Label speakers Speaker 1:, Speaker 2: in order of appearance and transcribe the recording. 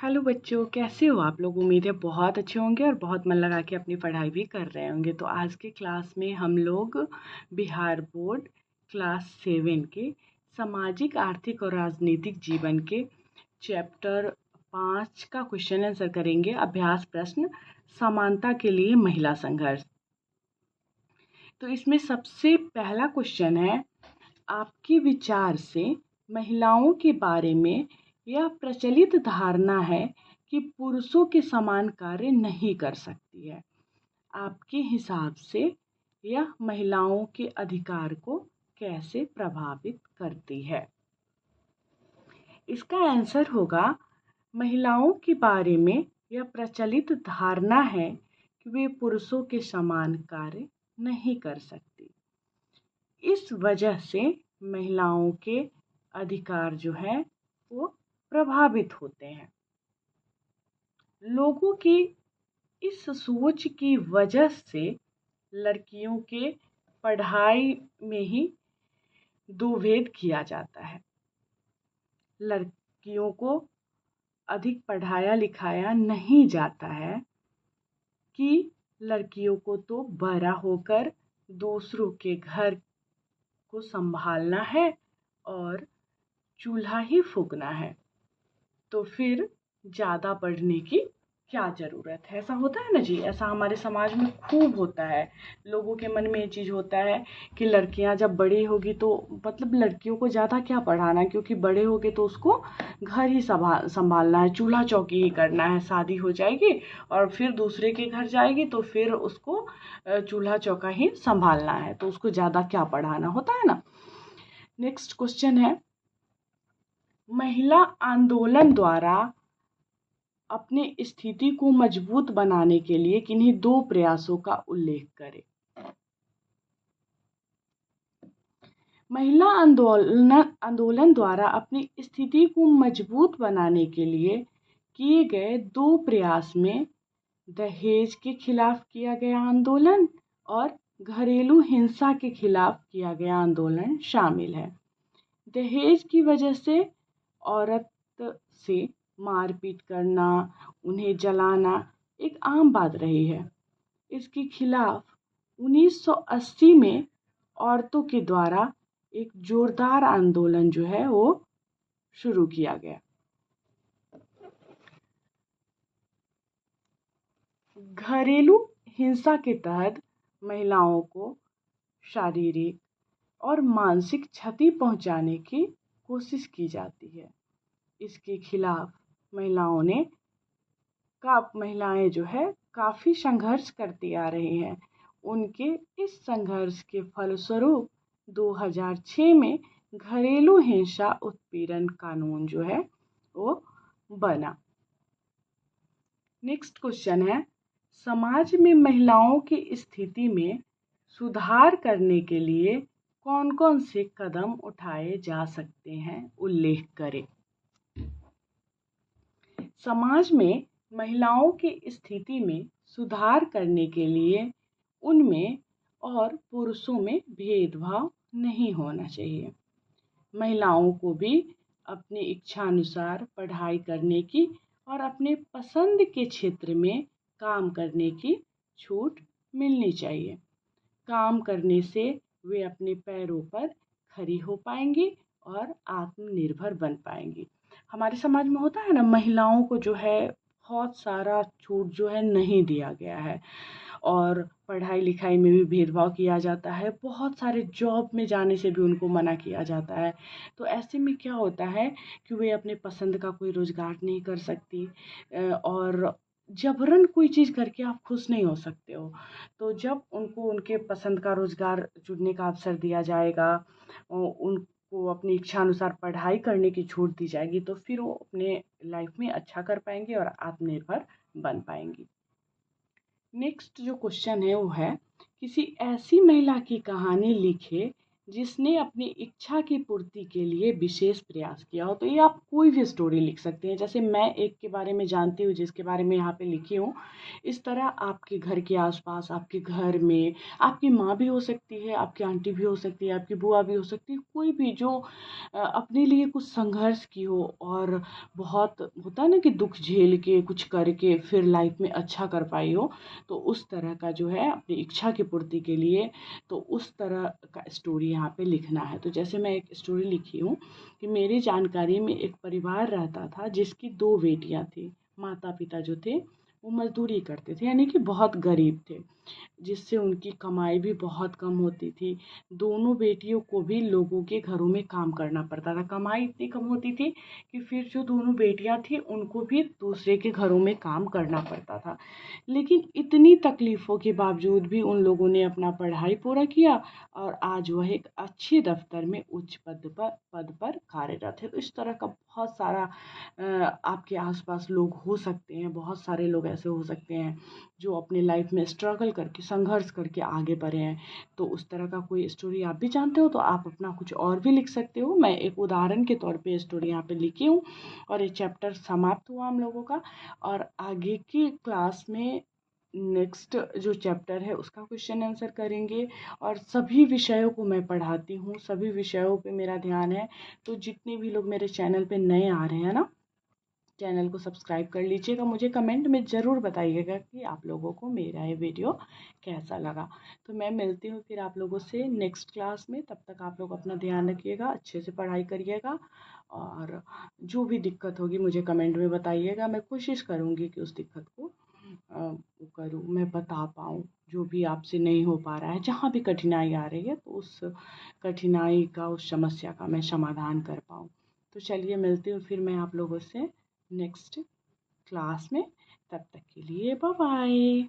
Speaker 1: Hello बच्चों, कैसे हो आप लोग। उम्मीद है बहुत अच्छे होंगे और बहुत मन लगा के अपनी पढ़ाई भी कर रहे होंगे। तो आज के क्लास में हम लोग बिहार बोर्ड क्लास 7 के सामाजिक आर्थिक और राजनीतिक जीवन के चैप्टर 5 का क्वेश्चन आंसर करेंगे। अभ्यास प्रश्न, समानता के लिए महिला संघर्ष। तो इसमें सबसे पहला क्वेश्चन है, आपके विचार से महिलाओं के बारे में यह प्रचलित धारणा है कि पुरुषों के समान कार्य नहीं कर सकती है। आपके हिसाब से यह महिलाओं के अधिकार को कैसे प्रभावित करती है। इसका आंसर होगा, महिलाओं के बारे में यह प्रचलित धारणा है कि वे पुरुषों के समान कार्य नहीं कर सकती। इस वजह से महिलाओं के अधिकार जो है वो प्रभावित होते हैं। लोगों की इस सोच की वजह से लड़कियों के पढ़ाई में ही दो भेद किया जाता है। लड़कियों को अधिक पढ़ाया लिखाया नहीं जाता है कि लड़कियों को तो बड़ा होकर दूसरों के घर को संभालना है और चूल्हा ही फूकना है, तो फिर ज़्यादा पढ़ने की क्या ज़रूरत है। ऐसा होता है ना जी, ऐसा हमारे समाज में खूब होता है। लोगों के मन में ये चीज़ होता है कि लड़कियां जब बड़ी होगी तो मतलब लड़कियों को ज़्यादा क्या पढ़ाना, क्योंकि बड़े होगे तो उसको घर ही संभालना है, चूल्हा चौकी ही करना है। शादी हो जाएगी और फिर दूसरे के घर जाएगी तो फिर उसको चूल्हा चौका ही संभालना है, तो उसको ज़्यादा क्या पढ़ाना होता है ना। नेक्स्ट क्वेश्चन है, महिला आंदोलन द्वारा अपनी स्थिति को मजबूत बनाने के लिए किन्हीं दो प्रयासों का उल्लेख करें। महिला आंदोलन द्वारा अपनी स्थिति को मजबूत बनाने के लिए किए गए दो प्रयास में दहेज के खिलाफ किया गया आंदोलन और घरेलू हिंसा के खिलाफ किया गया आंदोलन शामिल है। दहेज की वजह से औरत से मारपीट करना, उन्हें जलाना एक आम बात रही है। इसके खिलाफ 1980 में औरतों के द्वारा एक जोरदार आंदोलन जो है वो शुरू किया गया। घरेलू हिंसा के तहत महिलाओं को शारीरिक और मानसिक क्षति पहुंचाने की कोशिश की जाती है। इसके खिलाफ महिलाएं जो है काफ़ी संघर्ष करती आ रही हैं। उनके इस संघर्ष के फलस्वरूप 2006 में घरेलू हिंसा उत्पीड़न कानून जो है वो बना। नेक्स्ट क्वेश्चन है, समाज में महिलाओं की स्थिति में सुधार करने के लिए कौन कौन से कदम उठाए जा सकते हैं, उल्लेख करें। समाज में महिलाओं की स्थिति में सुधार करने के लिए उनमें और पुरुषों में भेदभाव नहीं होना चाहिए। महिलाओं को भी अपनी इच्छानुसार पढ़ाई करने की और अपने पसंद के क्षेत्र में काम करने की छूट मिलनी चाहिए। काम करने से वे अपने पैरों पर खड़ी हो पाएंगी और आत्मनिर्भर बन पाएंगी। हमारे समाज में होता है ना, महिलाओं को जो है बहुत सारा छूट जो है नहीं दिया गया है और पढ़ाई लिखाई में भी भेदभाव किया जाता है। बहुत सारे जॉब में जाने से भी उनको मना किया जाता है। तो ऐसे में क्या होता है कि वे अपने पसंद का कोई रोज़गार नहीं कर सकती और जबरन कोई चीज़ करके आप खुश नहीं हो सकते हो। तो जब उनको उनके पसंद का रोज़गार चुनने का अवसर दिया जाएगा, उनको अपनी इच्छा अनुसार पढ़ाई करने की छूट दी जाएगी, तो फिर वो अपने लाइफ में अच्छा कर पाएंगे और आत्मनिर्भर बन पाएंगी। नेक्स्ट जो क्वेश्चन है वो है, किसी ऐसी महिला की कहानी लिखे जिसने अपनी इच्छा की पूर्ति के लिए विशेष प्रयास किया हो। तो ये आप कोई भी स्टोरी लिख सकते हैं। जैसे मैं एक के बारे में जानती हूँ जिसके बारे में यहाँ पे लिखी हूँ, इस तरह आपके घर के आसपास, आपके घर में आपकी माँ भी हो सकती है, आपकी आंटी भी हो सकती है, आपकी बुआ भी हो सकती है, कोई भी जो अपने लिए कुछ संघर्ष की हो और बहुत होता है ना कि दुख झेल के कुछ करके फिर लाइफ में अच्छा कर पाई हो, तो उस तरह का जो है अपनी इच्छा की पूर्ति के लिए, तो उस तरह का स्टोरी यहाँ पे लिखना है। तो जैसे मैं एक स्टोरी लिखी हूँ कि मेरी जानकारी में एक परिवार रहता था जिसकी 2 बेटियाँ थी। माता पिता जो थे वो मजदूरी करते थे, यानी कि बहुत गरीब थे, जिससे उनकी कमाई भी बहुत कम होती थी। दोनों बेटियों को भी लोगों के घरों में काम करना पड़ता था। कमाई इतनी कम होती थी कि फिर जो दोनों बेटियां थी उनको भी दूसरे के घरों में काम करना पड़ता था। लेकिन इतनी तकलीफ़ों के बावजूद भी उन लोगों ने अपना पढ़ाई पूरा किया और आज वह एक अच्छे दफ्तर में उच्च पद पर कार्यरत है। तो इस तरह का बहुत सारा आपके आसपास लोग हो सकते हैं, बहुत सारे लोग ऐसे हो सकते हैं जो अपनी लाइफ में स्ट्रगल करके, संघर्ष करके आगे बढ़े हैं। तो उस तरह का कोई स्टोरी आप भी जानते हो तो आप अपना कुछ और भी लिख सकते हो। मैं एक उदाहरण के तौर पे स्टोरी यहाँ पे लिखी हूँ और ये चैप्टर समाप्त हुआ हम लोगों का। और आगे की क्लास में नेक्स्ट जो चैप्टर है उसका क्वेश्चन आंसर करेंगे। और सभी विषयों को मैं पढ़ाती हूँ, सभी विषयों पे मेरा ध्यान है। तो जितने भी लोग मेरे चैनल पे नए आ रहे हैं ना, चैनल को सब्सक्राइब कर लीजिएगा। मुझे कमेंट में ज़रूर बताइएगा कि आप लोगों को मेरा ये वीडियो कैसा लगा। तो मैं मिलती हूँ फिर आप लोगों से नेक्स्ट क्लास में। तब तक आप लोग अपना ध्यान रखिएगा, अच्छे से पढ़ाई करिएगा और जो भी दिक्कत होगी मुझे कमेंट में बताइएगा। मैं कोशिश करूँगी कि उस दिक्कत को वो करूँ, मैं बता पाऊँ। जो भी आपसे नहीं हो पा रहा है, जहाँ भी कठिनाई आ रही है, तो उस कठिनाई का, उस समस्या का मैं समाधान कर पाऊँ। तो चलिए मिलती हूँ फिर मैं आप लोगों से नेक्स्ट क्लास में। तब तक के लिए बाय बाय।